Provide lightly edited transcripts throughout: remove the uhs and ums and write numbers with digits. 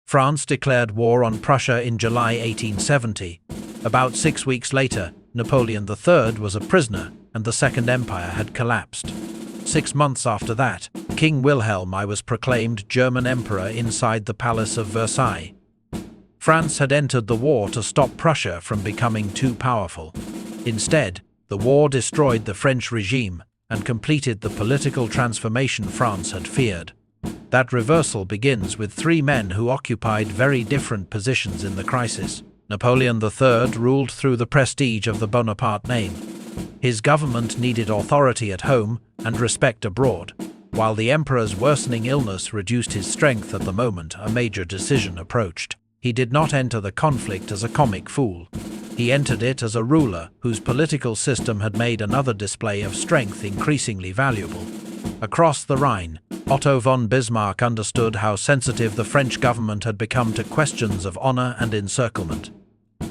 France declared war on Prussia in July 1870. About 6 weeks later, Napoleon III was a prisoner and the Second Empire had collapsed. 6 months after that, King Wilhelm I was proclaimed German Emperor inside the Palace of Versailles. France had entered the war to stop Prussia from becoming too powerful. Instead, the war destroyed the French regime and completed the political transformation France had feared. That reversal begins with 3 men who occupied very different positions in the crisis. Napoleon III ruled through the prestige of the Bonaparte name. His government needed authority at home and respect abroad, while the emperor's worsening illness reduced his strength at the moment a major decision approached. He did not enter the conflict as a comic fool. He entered it as a ruler whose political system had made another display of strength increasingly valuable. Across the Rhine, Otto von Bismarck understood how sensitive the French government had become to questions of honor and encirclement.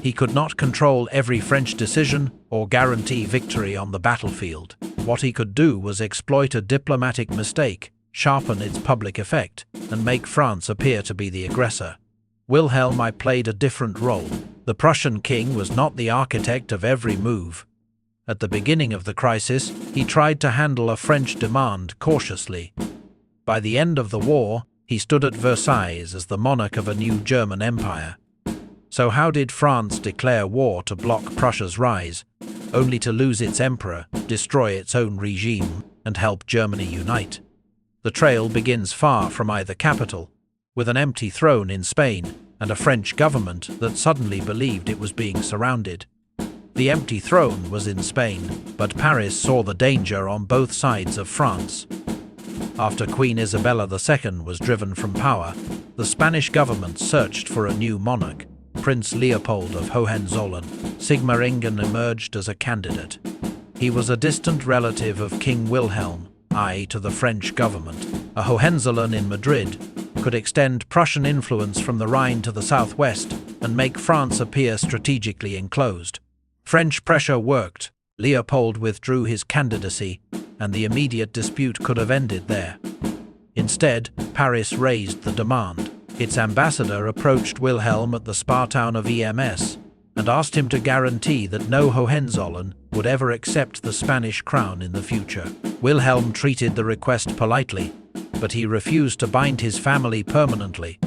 He could not control every French decision or guarantee victory on the battlefield. What he could do was exploit a diplomatic mistake, sharpen its public effect, and make France appear to be the aggressor. Wilhelm I played a different role. The Prussian king was not the architect of every move. At the beginning of the crisis, he tried to handle a French demand cautiously. By the end of the war, he stood at Versailles as the monarch of a new German empire. So how did France declare war to block Prussia's rise, only to lose its emperor, destroy its own regime, and help Germany unite? The trail begins far from either capital, with an empty throne in Spain and a French government that suddenly believed it was being surrounded. The empty throne was in Spain, but Paris saw the danger on both sides of France. After Queen Isabella II was driven from power, the Spanish government searched for a new monarch. Prince Leopold of Hohenzollern, Sigmaringen emerged as a candidate. He was a distant relative of King Wilhelm I to the French government. A Hohenzollern in Madrid could extend Prussian influence from the Rhine to the southwest and make France appear strategically enclosed. French pressure worked. Leopold withdrew his candidacy, and the immediate dispute could have ended there. Instead, Paris raised the demand. Its ambassador approached Wilhelm at the spa town of Ems and asked him to guarantee that no Hohenzollern would ever accept the Spanish crown in the future. Wilhelm treated the request politely, but he refused to bind his family permanently.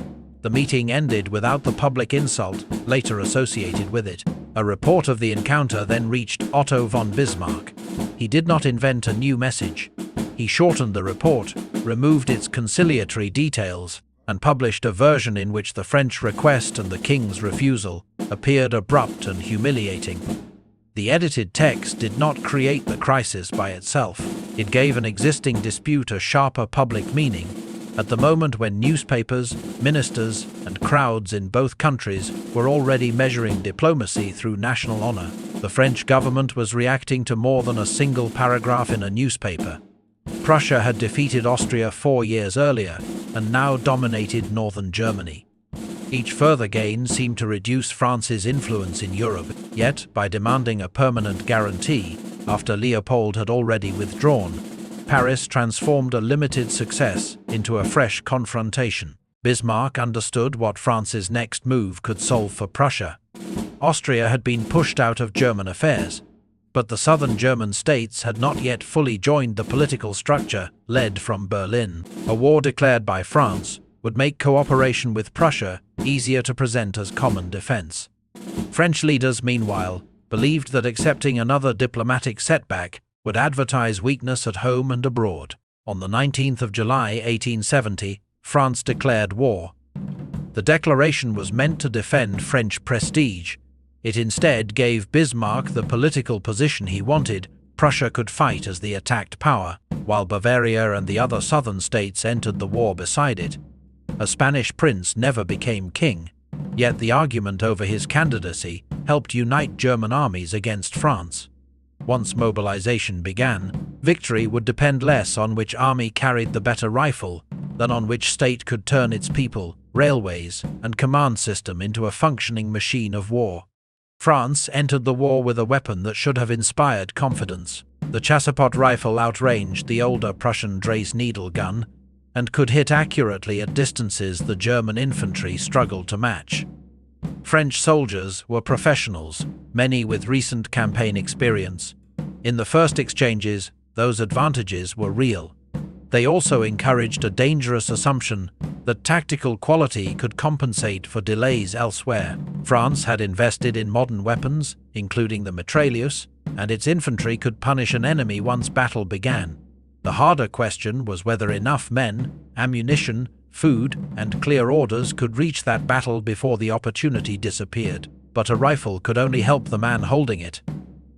The meeting ended without the public insult later associated with it. A report of the encounter then reached Otto von Bismarck. He did not invent a new message. He shortened the report, removed its conciliatory details, and published a version in which the French request and the king's refusal appeared abrupt and humiliating. The edited text did not create the crisis by itself. It gave an existing dispute a sharper public meaning. At the moment when newspapers, ministers, and crowds in both countries were already measuring diplomacy through national honor, the French government was reacting to more than a single paragraph in a newspaper. Prussia had defeated Austria 4 years earlier and now dominated northern Germany. Each further gain seemed to reduce France's influence in Europe, yet by demanding a permanent guarantee after Leopold had already withdrawn, Paris transformed a limited success into a fresh confrontation. Bismarck understood what France's next move could solve for Prussia. Austria had been pushed out of German affairs, but the southern German states had not yet fully joined the political structure led from Berlin. A war declared by France would make cooperation with Prussia easier to present as common defense. French leaders, meanwhile, believed that accepting another diplomatic setback would advertise weakness at home and abroad. On the 19th of July 1870, France declared war. The declaration was meant to defend French prestige. It instead gave Bismarck the political position he wanted. Prussia could fight as the attacked power, while Bavaria and the other southern states entered the war beside it. A Spanish prince never became king, yet the argument over his candidacy helped unite German armies against France. Once mobilization began, victory would depend less on which army carried the better rifle than on which state could turn its people, railways, and command system into a functioning machine of war. France entered the war with a weapon that should have inspired confidence. The chassepot rifle outranged the older Prussian Drace needle gun, and could hit accurately at distances the German infantry struggled to match. French soldiers were professionals, many with recent campaign experience. In the first exchanges, those advantages were real. They also encouraged a dangerous assumption that tactical quality could compensate for delays elsewhere. France had invested in modern weapons, including the mitrailleuse, and its infantry could punish an enemy once battle began. The harder question was whether enough men, ammunition, food, and clear orders could reach that battle before the opportunity disappeared. But a rifle could only help the man holding it.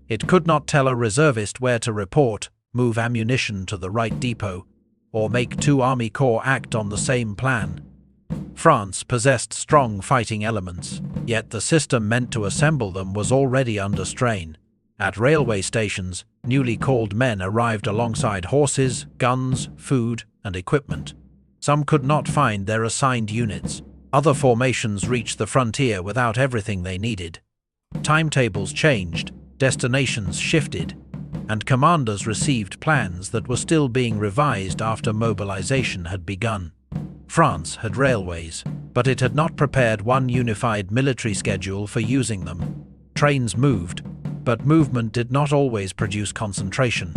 It could not tell a reservist where to report, move ammunition to the right depot, or make two army corps act on the same plan. France possessed strong fighting elements, yet the system meant to assemble them was already under strain. At railway stations, newly called men arrived alongside horses, guns, food, and equipment. Some could not find their assigned units. Other formations reached the frontier without everything they needed. Timetables changed, destinations shifted, and commanders received plans that were still being revised after mobilization had begun. France had railways, but it had not prepared one unified military schedule for using them. Trains moved, but movement did not always produce concentration.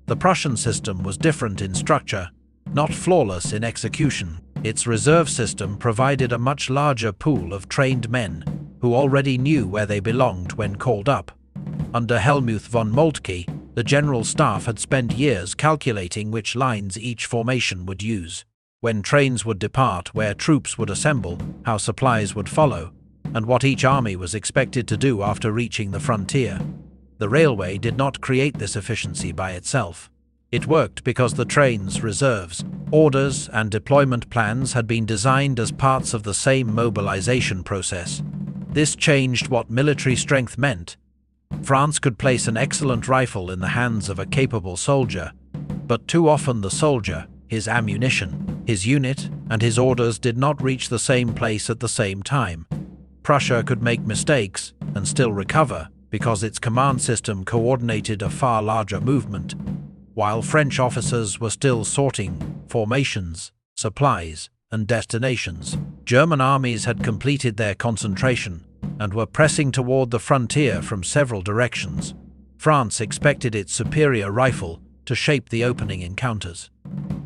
The Prussian system was different in structure, not flawless in execution. Its reserve system provided a much larger pool of trained men, who already knew where they belonged when called up. Under Wilhelm von Moltke, the General Staff had spent years calculating which lines each formation would use, when trains would depart, where troops would assemble, how supplies would follow, and what each army was expected to do after reaching the frontier. The railway did not create this efficiency by itself. It worked because the trains, reserves, orders, and deployment plans had been designed as parts of the same mobilization process. This changed what military strength meant. France could place an excellent rifle in the hands of a capable soldier, but too often the soldier, his ammunition, his unit, and his orders did not reach the same place at the same time. Prussia could make mistakes and still recover because its command system coordinated a far larger movement, while French officers were still sorting formations, supplies, and destinations. German armies had completed their concentration and were pressing toward the frontier from several directions. France expected its superior rifle to shape the opening encounters.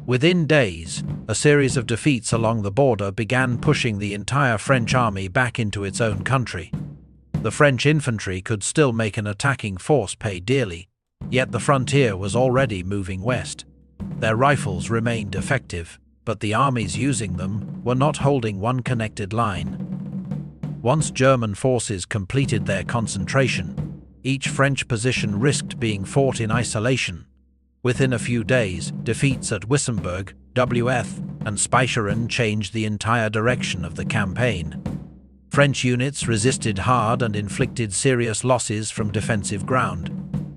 Within days, a series of defeats along the border began pushing the entire French army back into its own country. The French infantry could still make an attacking force pay dearly, yet the frontier was already moving west. Their rifles remained effective, but the armies using them were not holding one connected line. Once German forces completed their concentration, each French position risked being fought in isolation. Within a few days, defeats at Wissembourg, WF, and Speicheren changed the entire direction of the campaign. French units resisted hard and inflicted serious losses from defensive ground,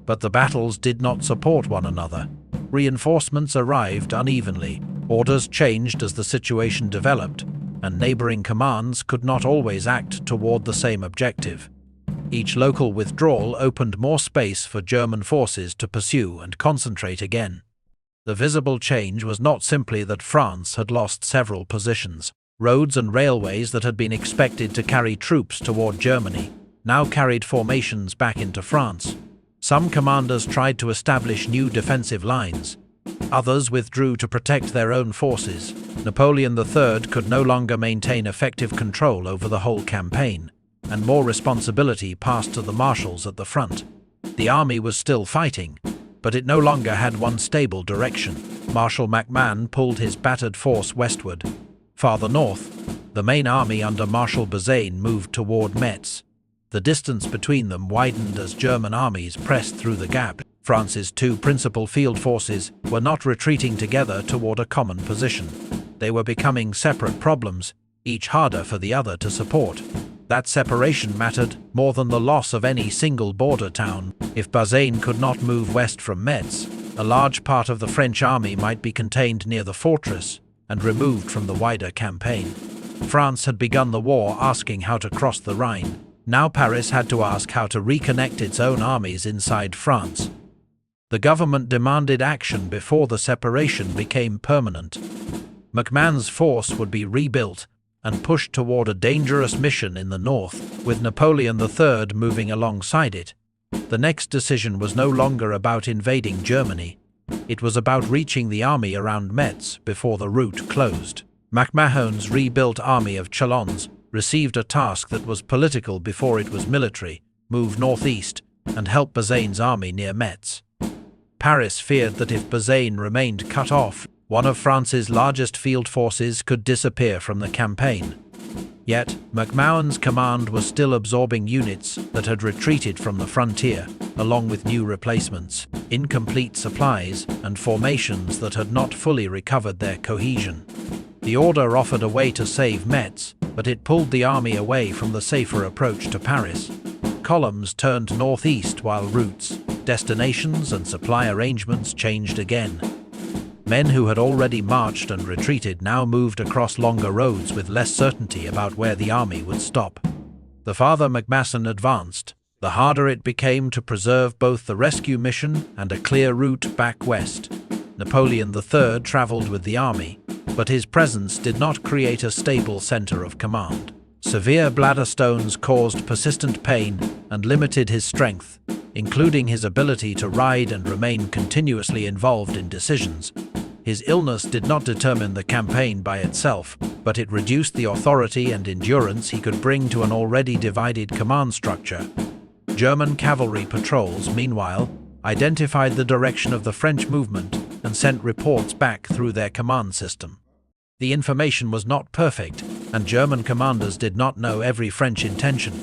but the battles did not support one another. Reinforcements arrived unevenly, orders changed as the situation developed, and neighboring commands could not always act toward the same objective. Each local withdrawal opened more space for German forces to pursue and concentrate again. The visible change was not simply that France had lost several positions. Roads and railways that had been expected to carry troops toward Germany now carried formations back into France. Some commanders tried to establish new defensive lines. Others withdrew to protect their own forces. Napoleon III could no longer maintain effective control over the whole campaign, and more responsibility passed to the marshals at the front. The army was still fighting, but it no longer had one stable direction. Marshal MacMahon pulled his battered force westward. Farther north, the main army under Marshal Bazaine moved toward Metz. The distance between them widened as German armies pressed through the gap. France's two principal field forces were not retreating together toward a common position. They were becoming separate problems, each harder for the other to support. That separation mattered more than the loss of any single border town. If Bazaine could not move west from Metz, a large part of the French army might be contained near the fortress and removed from the wider campaign. France had begun the war asking how to cross the Rhine. Now Paris had to ask how to reconnect its own armies inside France. The government demanded action before the separation became permanent. MacMahon's force would be rebuilt and pushed toward a dangerous mission in the north, with Napoleon III moving alongside it. The next decision was no longer about invading Germany. It was about reaching the army around Metz before the route closed. MacMahon's rebuilt army of Chalons received a task that was political before it was military: move northeast and help Bazaine's army near Metz. Paris feared that if Bazaine remained cut off, one of France's largest field forces could disappear from the campaign. Yet, MacMahon's command was still absorbing units that had retreated from the frontier, along with new replacements, incomplete supplies, and formations that had not fully recovered their cohesion. The order offered a way to save Metz, but it pulled the army away from the safer approach to Paris. Columns turned northeast while routes, destinations, and supply arrangements changed again. Men who had already marched and retreated now moved across longer roads with less certainty about where the army would stop. The farther MacMahon advanced, the harder it became to preserve both the rescue mission and a clear route back west. Napoleon III travelled with the army, but his presence did not create a stable centre of command. Severe bladder stones caused persistent pain and limited his strength, including his ability to ride and remain continuously involved in decisions. His illness did not determine the campaign by itself, but it reduced the authority and endurance he could bring to an already divided command structure. German cavalry patrols, meanwhile, identified the direction of the French movement and sent reports back through their command system. The information was not perfect, and German commanders did not know every French intention.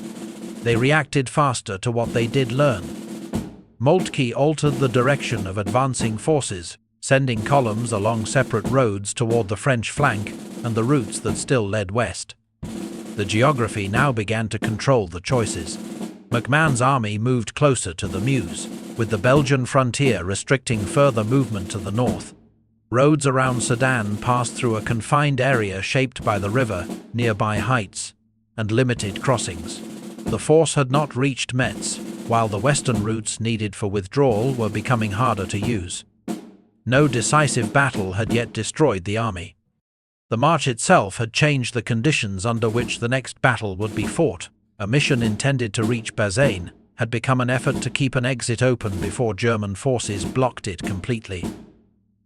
They reacted faster to what they did learn. Moltke altered the direction of advancing forces, sending columns along separate roads toward the French flank and the routes that still led west. The geography now began to control the choices. MacMahon's army moved closer to the Meuse, with the Belgian frontier restricting further movement to the north. Roads around Sedan passed through a confined area shaped by the river, nearby heights, and limited crossings. The force had not reached Metz, while the western routes needed for withdrawal were becoming harder to use. No decisive battle had yet destroyed the army. The march itself had changed the conditions under which the next battle would be fought. A mission intended to reach Bazaine had become an effort to keep an exit open before German forces blocked it completely.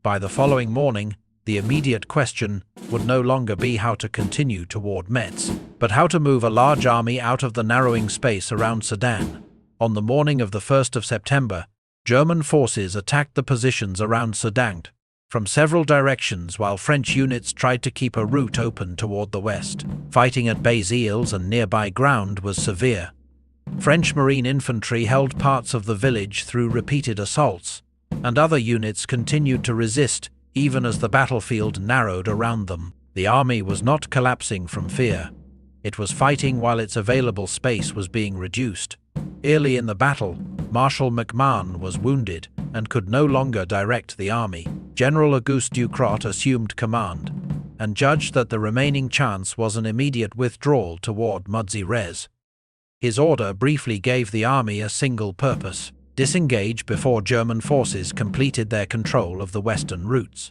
By the following morning, the immediate question would no longer be how to continue toward Metz, but how to move a large army out of the narrowing space around Sedan. On the morning of the 1st of September, German forces attacked the positions around Sedan from several directions while French units tried to keep a route open toward the west. Fighting at Bas-Îles and nearby ground was severe. French marine infantry held parts of the village through repeated assaults, and other units continued to resist even as the battlefield narrowed around them. The army was not collapsing from fear. It was fighting while its available space was being reduced. Early in the battle, Marshal MacMahon was wounded and could no longer direct the army. General Auguste Ducrot assumed command and judged that the remaining chance was an immediate withdrawal toward Mudzirez. His order briefly gave the army a single purpose: disengage before German forces completed their control of the western routes.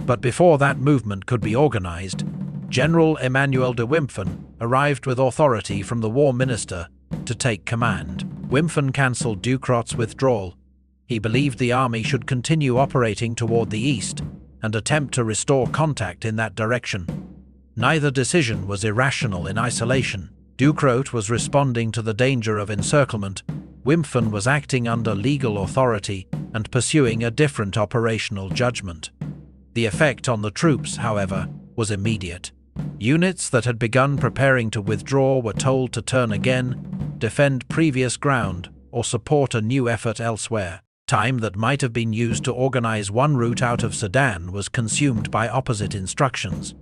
But before that movement could be organized, General Emmanuel de Wimpfen arrived with authority from the War Minister to take command. Wimpfen cancelled Ducrot's withdrawal. He believed the army should continue operating toward the east and attempt to restore contact in that direction. Neither decision was irrational in isolation. Ducrot was responding to the danger of encirclement. Wimpfen was acting under legal authority and pursuing a different operational judgment. The effect on the troops, however, was immediate. Units that had begun preparing to withdraw were told to turn again, defend previous ground, or support a new effort elsewhere. Time that might have been used to organize one route out of Sedan was consumed by opposite instructions.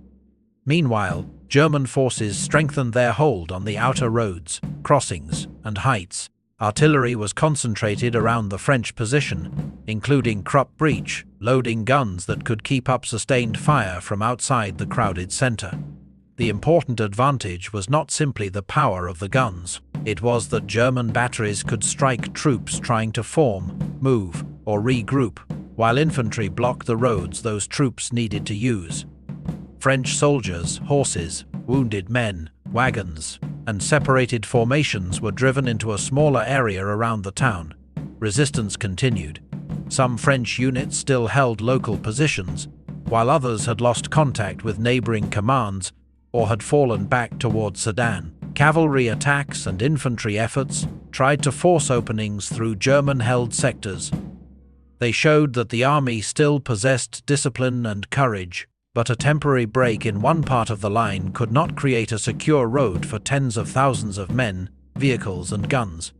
Meanwhile, German forces strengthened their hold on the outer roads, crossings, and heights. Artillery was concentrated around the French position, including Krupp Breach, loading guns that could keep up sustained fire from outside the crowded center. The important advantage was not simply the power of the guns. It was that German batteries could strike troops trying to form, move, or regroup, while infantry blocked the roads those troops needed to use. French soldiers, horses, wounded men, wagons, and separated formations were driven into a smaller area around the town. Resistance continued. Some French units still held local positions, while others had lost contact with neighboring commands or had fallen back towards Sedan. Cavalry attacks and infantry efforts tried to force openings through German-held sectors. They showed that the army still possessed discipline and courage, but a temporary break in one part of the line could not create a secure road for tens of thousands of men, vehicles, and guns.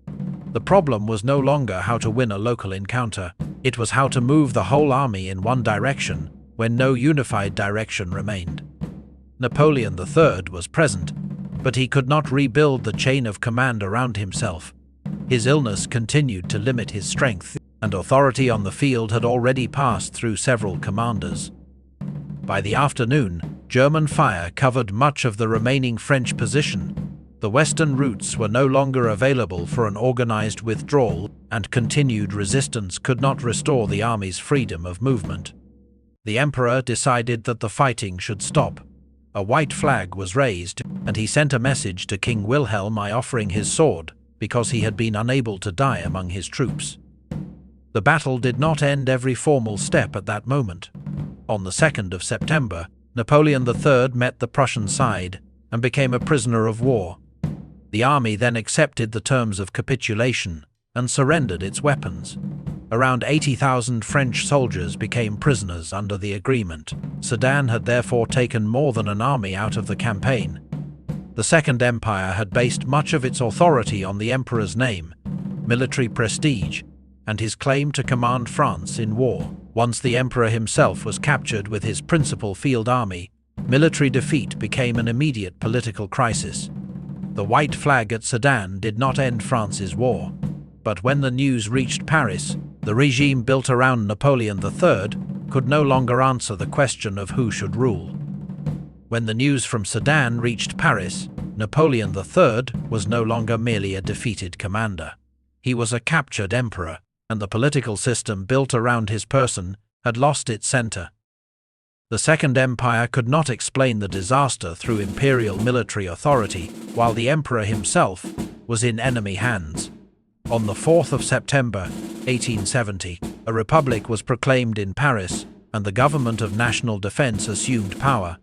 The problem was no longer how to win a local encounter. It was how to move the whole army in one direction when no unified direction remained. Napoleon III was present, but he could not rebuild the chain of command around himself. His illness continued to limit his strength, and authority on the field had already passed through several commanders. By the afternoon, German fire covered much of the remaining French position. The western routes were no longer available for an organized withdrawal, and continued resistance could not restore the army's freedom of movement. The emperor decided that the fighting should stop. A white flag was raised, and he sent a message to King Wilhelm I offering his sword, because he had been unable to die among his troops. The battle did not end every formal step at that moment. On the 2nd of September, Napoleon III met the Prussian side and became a prisoner of war. The army then accepted the terms of capitulation and surrendered its weapons. Around 80,000 French soldiers became prisoners under the agreement. Sedan had therefore taken more than an army out of the campaign. The Second Empire had based much of its authority on the emperor's name, military prestige, and his claim to command France in war. Once the emperor himself was captured with his principal field army, military defeat became an immediate political crisis. The white flag at Sedan did not end France's war, but when the news reached Paris, the regime built around Napoleon III could no longer answer the question of who should rule. When the news from Sedan reached Paris, Napoleon III was no longer merely a defeated commander. He was a captured emperor, and the political system built around his person had lost its center. The Second Empire could not explain the disaster through imperial military authority, while the emperor himself was in enemy hands. On the 4th of September, 1870, a republic was proclaimed in Paris, and the government of national defense assumed power.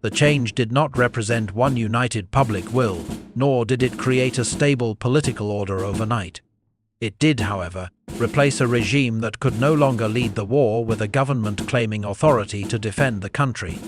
The change did not represent one united public will, nor did it create a stable political order overnight. It did, however, replace a regime that could no longer lead the war with a government claiming authority to defend the country.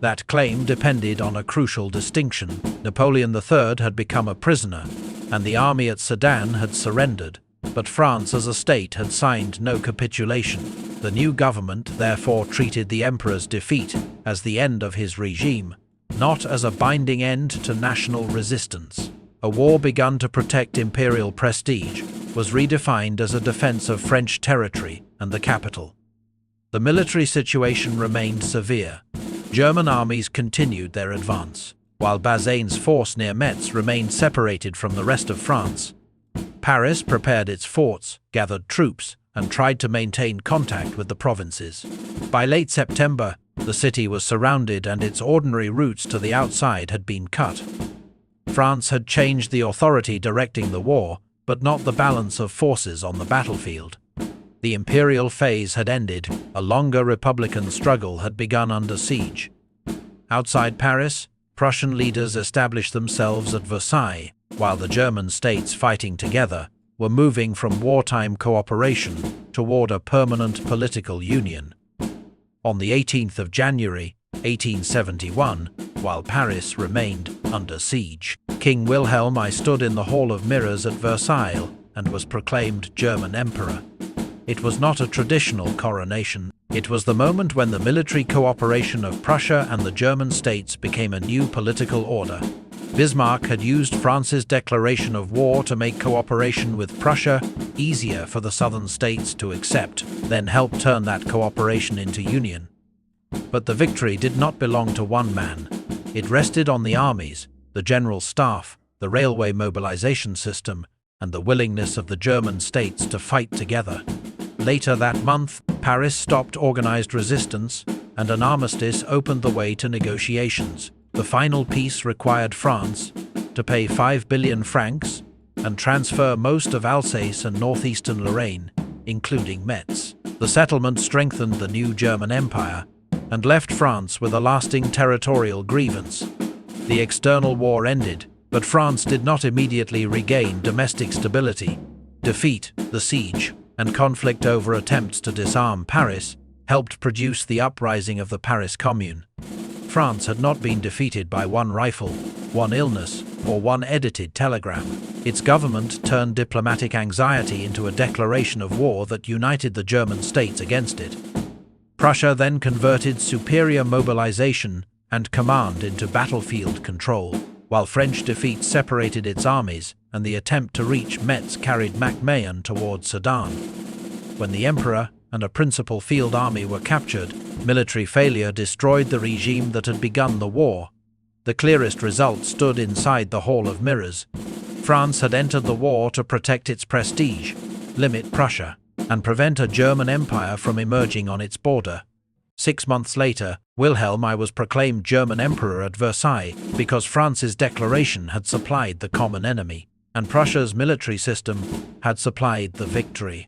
That claim depended on a crucial distinction. Napoleon III had become a prisoner, and the army at Sedan had surrendered, but France as a state had signed no capitulation. The new government therefore treated the emperor's defeat as the end of his regime, not as a binding end to national resistance. A war begun to protect imperial prestige was redefined as a defense of French territory and the capital. The military situation remained severe. German armies continued their advance, while Bazaine's force near Metz remained separated from the rest of France. Paris prepared its forts, gathered troops, and tried to maintain contact with the provinces. By late September, the city was surrounded and its ordinary routes to the outside had been cut. France had changed the authority directing the war, but not the balance of forces on the battlefield. The imperial phase had ended, a longer republican struggle had begun under siege. Outside Paris, Prussian leaders established themselves at Versailles, while the German states fighting together were moving from wartime cooperation toward a permanent political union. On the 18th of January, 1871, while Paris remained under siege, King Wilhelm I stood in the Hall of Mirrors at Versailles and was proclaimed German Emperor. It was not a traditional coronation. It was the moment when the military cooperation of Prussia and the German states became a new political order. Bismarck had used France's declaration of war to make cooperation with Prussia easier for the southern states to accept, then help turn that cooperation into union. But the victory did not belong to one man. It rested on the armies, the general staff, the railway mobilization system, and the willingness of the German states to fight together. Later that month, Paris stopped organized resistance, and an armistice opened the way to negotiations. The final peace required France to pay 5 billion francs and transfer most of Alsace and northeastern Lorraine, including Metz. The settlement strengthened the new German Empire and left France with a lasting territorial grievance. The external war ended, but France did not immediately regain domestic stability. Defeat, the siege, and conflict over attempts to disarm Paris helped produce the uprising of the Paris Commune. France had not been defeated by one rifle, one illness, or one edited telegram. Its government turned diplomatic anxiety into a declaration of war that united the German states against it. Prussia then converted superior mobilization and command into battlefield control, while French defeat separated its armies and the attempt to reach Metz carried Mac-Mahon towards Sedan. When the emperor and a principal field army were captured, military failure destroyed the regime that had begun the war. The clearest result stood inside the Hall of Mirrors. France had entered the war to protect its prestige, limit Prussia, and prevent a German empire from emerging on its border. 6 months later, Wilhelm I was proclaimed German emperor at Versailles because France's declaration had supplied the common enemy, and Prussia's military system had supplied the victory.